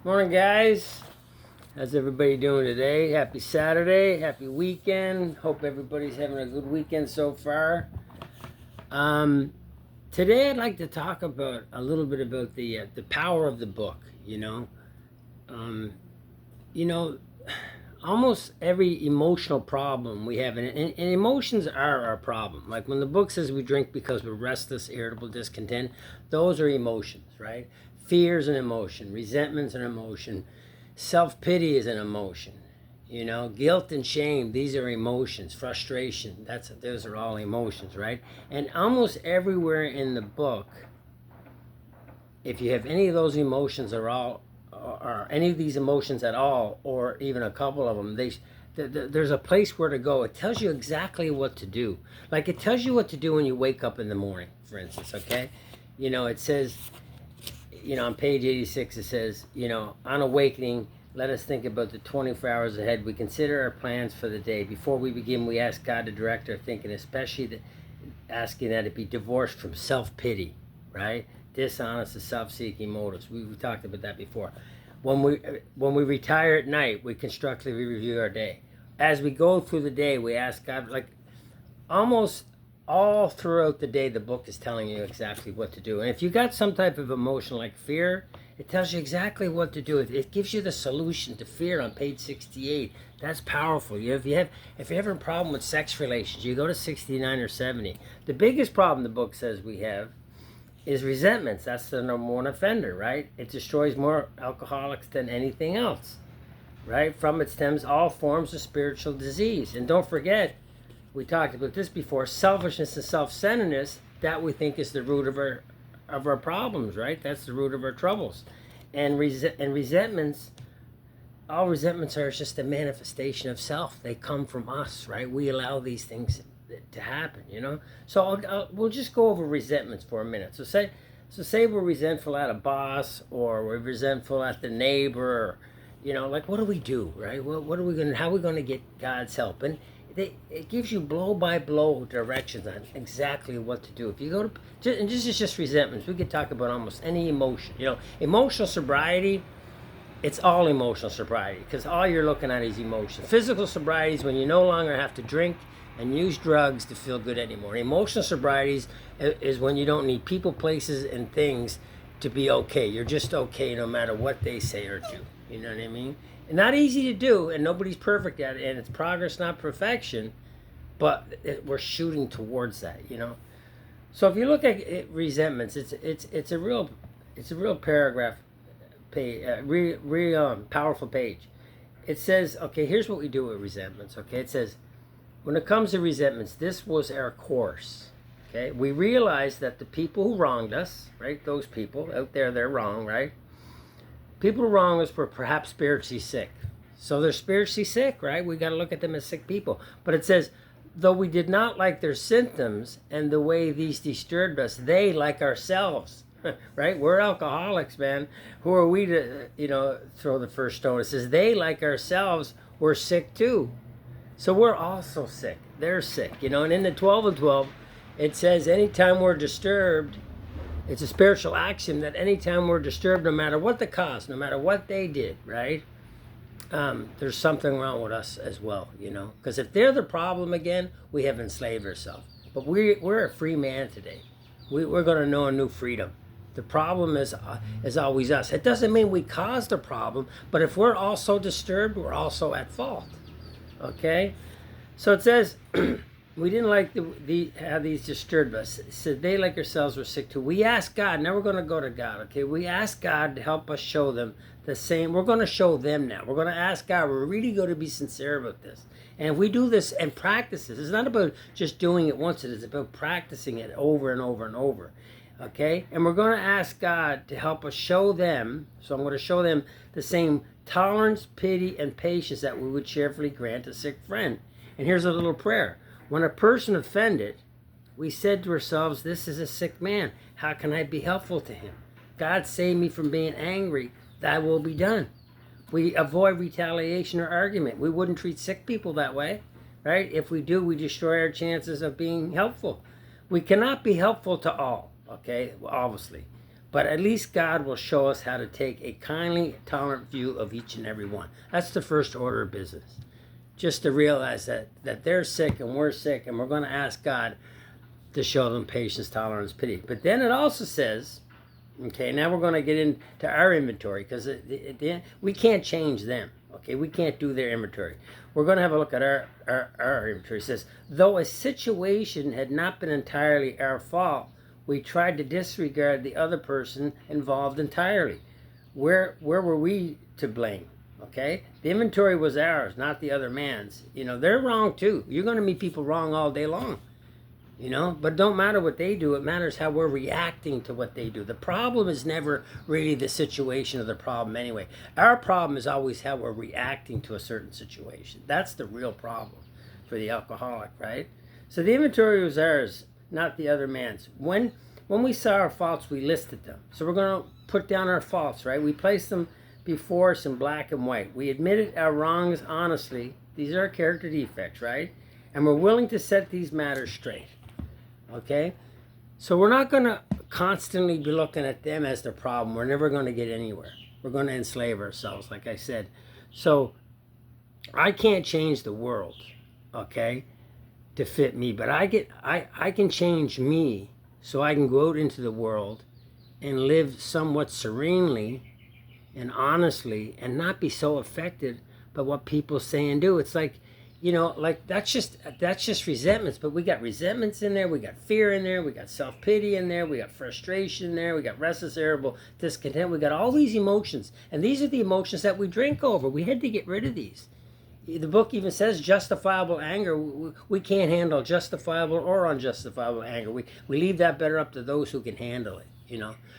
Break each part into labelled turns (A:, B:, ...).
A: Morning, guys. How's everybody doing today? Happy Saturday. Happy weekend. Hope everybody's having a good weekend so far. Today I'd like to talk about a little bit about the power of the book. Um, you know, almost every emotional problem we have, and emotions are our problem. Like when the book says we drink because we're restless, irritable, discontent, those are emotions, right? Fear is an emotion, resentment's an emotion, self-pity is an emotion. Guilt and shame, these are emotions. Frustration, those are all emotions, right? And almost everywhere in the book, if you have any of those emotions or any of these emotions at all, or even a couple of them, there's a place where to go. It tells you exactly what to do. Like it tells you what to do when you wake up in the morning, for instance, okay? It says, on page 86, it says, on awakening, let us think about the 24 hours ahead. We consider our plans for the day. Before we begin, we ask God to direct our thinking, especially asking that it be divorced from self-pity, right? Dishonest and self-seeking motives. We talked about that before. When we retire at night, we constructively review our day. As we go through the day, we ask God, like almost all throughout the day, the book is telling you exactly what to do. And if you got some type of emotion like fear, it tells you exactly what to do. It gives you the solution to fear on page 68. That's powerful. If you're having a problem with sex relations, you go to 69 or 70. The biggest problem the book says we have is resentments. That's the number one offender, right? It destroys more alcoholics than anything else, right? From it stems all forms of spiritual disease. And don't forget, we talked about this before, selfishness and self-centeredness, that we think is the root of our problems, right? That's the root of our troubles. And resentments, all resentments are just a manifestation of self. They come from us, right? We allow these things to happen. So we'll just go over resentments for a minute. So say we're resentful at a boss, or we're resentful at the neighbor, like what do we do, right? How are we gonna get God's help? And it gives you blow by blow directions on exactly what to do. If you go to, and this is just resentments, we could talk about almost any emotion. Emotional sobriety, it's all emotional sobriety, because all you're looking at is emotion. Physical sobriety is when you no longer have to drink and use drugs to feel good anymore. Emotional sobriety is when you don't need people, places, and things to be okay. You're just okay no matter what they say or do. You know what I mean? And not easy to do, and nobody's perfect at it, and it's progress, not perfection, but we're shooting towards that. So if you look at resentments, it's a real paragraph page, powerful page. It says, okay, here's what we do with resentments. Okay, it says, when it comes to resentments, this was our course. Okay, we realized that the people who wronged us, right, those people out there, they're wrong, right? People who wronged us were perhaps spiritually sick. So they're spiritually sick, right? We got to look at them as sick people. But it says, though we did not like their symptoms and the way these disturbed us, they, like ourselves, right? We're alcoholics, man. Who are we to, throw the first stone? It says, they, like ourselves, were sick too. So we're also sick. They're sick, and in the 12 and 12, it says anytime we're disturbed, it's a spiritual axiom that anytime we're disturbed, no matter what the cause, no matter what they did, right? There's something wrong with us as well, because if they're the problem again, we have enslaved ourselves. But we're a free man today. We're going to know a new freedom. The problem is always us. It doesn't mean we caused the problem, but if we're also disturbed, we're also at fault. Okay, so it says we didn't like how these disturbed us. It said they, like ourselves, were sick too. We asked God. Now we're going to go to God. Okay, we asked God to help us show them the same. We're going to show them now. We're going to ask God. We're really going to be sincere about this. And if we do this and practice this, it's not about just doing it once. It is about practicing it over and over and over. Okay, and we're going to ask God to help us show them. So I'm going to show them the same tolerance, pity, and patience that we would cheerfully grant a sick friend. And here's a little prayer. When a person offended, we said to ourselves, this is a sick man. How can I be helpful to him? God save me from being angry. Thy will be done. We avoid retaliation or argument. We wouldn't treat sick people that way, right? If we do, we destroy our chances of being helpful. We cannot be helpful to all, okay, obviously. But at least God will show us how to take a kindly, tolerant view of each and every one. That's the first order of business. Just to realize that they're sick and we're sick, and we're going to ask God to show them patience, tolerance, pity. But then it also says, okay, now we're going to get into our inventory, because we can't change them. Okay, we can't do their inventory. We're going to have a look at our inventory. It says, though a situation had not been entirely our fault, we tried to disregard the other person involved entirely. Where were we to blame? Okay, the inventory was ours, not the other man's. They're wrong too. You're going to meet people wrong all day long. But don't matter what they do. It matters how we're reacting to what they do. The problem is never really the situation of the problem anyway. Our problem is always how we're reacting to a certain situation. That's the real problem for the alcoholic, right? So the inventory was ours, not the other man's. When we saw our faults, we listed them. So we're going to put down our faults, right? We placed them before us in black and white. We admitted our wrongs honestly. These are our character defects, right? And we're willing to set these matters straight. Okay? So we're not going to constantly be looking at them as the problem. We're never going to get anywhere. We're going to enslave ourselves, like I said. So I can't change the world, okay, to fit me. But I can change me so I can go out into the world and live somewhat serenely and honestly and not be so affected by what people say and do. It's like, that's just resentments. But we got resentments in there, we got fear in there, we got self-pity in there, we got frustration in there, we got restless, irritable, discontent. We got all these emotions, and these are the emotions that we drink over. We had to get rid of these. The book even says justifiable anger. We can't handle justifiable or unjustifiable anger. We leave that better up to those who can handle it.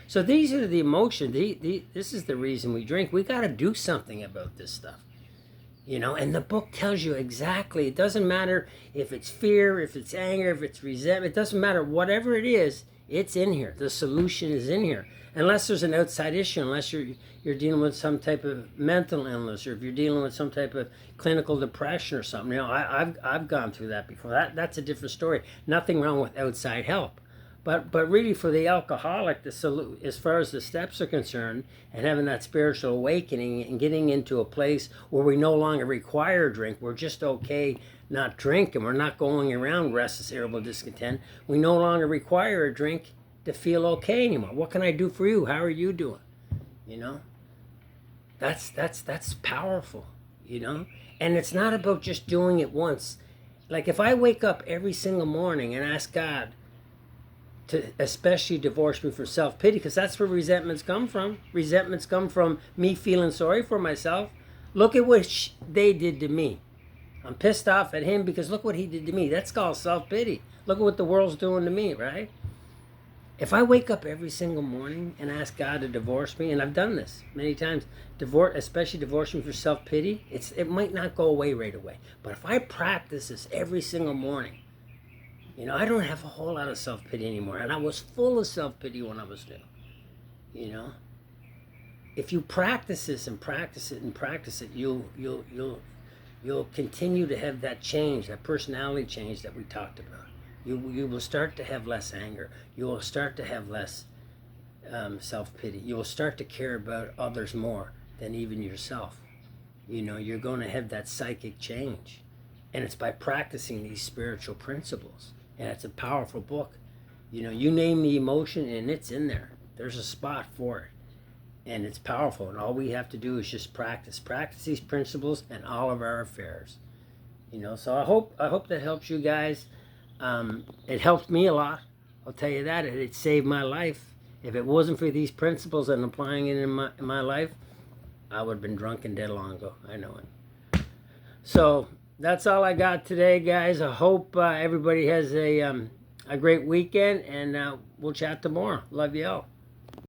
A: So these are the emotions. This is the reason we drink. We got to do something about this stuff. And the book tells you exactly. It doesn't matter if it's fear, if it's anger, if it's resentment. It doesn't matter. Whatever it is, it's in here. The solution is in here. Unless there's an outside issue, unless you're dealing with some type of mental illness, or if you're dealing with some type of clinical depression or something. I've gone through that before. That's a different story. Nothing wrong with outside help. But really, for the alcoholic, as far as the steps are concerned, and having that spiritual awakening and getting into a place where we no longer require a drink, we're just okay not drinking. We're not going around restless, irritable, discontent. We no longer require a drink to feel okay anymore. What can I do for you? How are you doing? That's powerful. And it's not about just doing it once. Like if I wake up every single morning and ask God to especially divorce me for self-pity, because that's where resentments come from. Resentments come from me feeling sorry for myself. Look at what they did to me. I'm pissed off at him because look what he did to me. That's called self-pity. Look at what the world's doing to me, right? If I wake up every single morning and ask God to divorce me, and I've done this many times, especially divorce me for self-pity, it might not go away right away. But if I practice this every single morning, I don't have a whole lot of self-pity anymore. And I was full of self-pity when I was new. If you practice this and practice it and practice it, you'll continue to have that change, that personality change that we talked about. You will start to have less anger. You will start to have less self-pity. You will start to care about others more than even yourself. You're going to have that psychic change. And it's by practicing these spiritual principles. And it's a powerful book. You name the emotion and it's in there. There's a spot for it. And it's powerful. And all we have to do is just practice. Practice these principles in all of our affairs. So I hope that helps you guys. It helped me a lot. I'll tell you that. It saved my life. If it wasn't for these principles and applying it in my life, I would have been drunk and dead long ago. I know it. So that's all I got today, guys. I hope everybody has a great weekend, and we'll chat tomorrow. Love you all.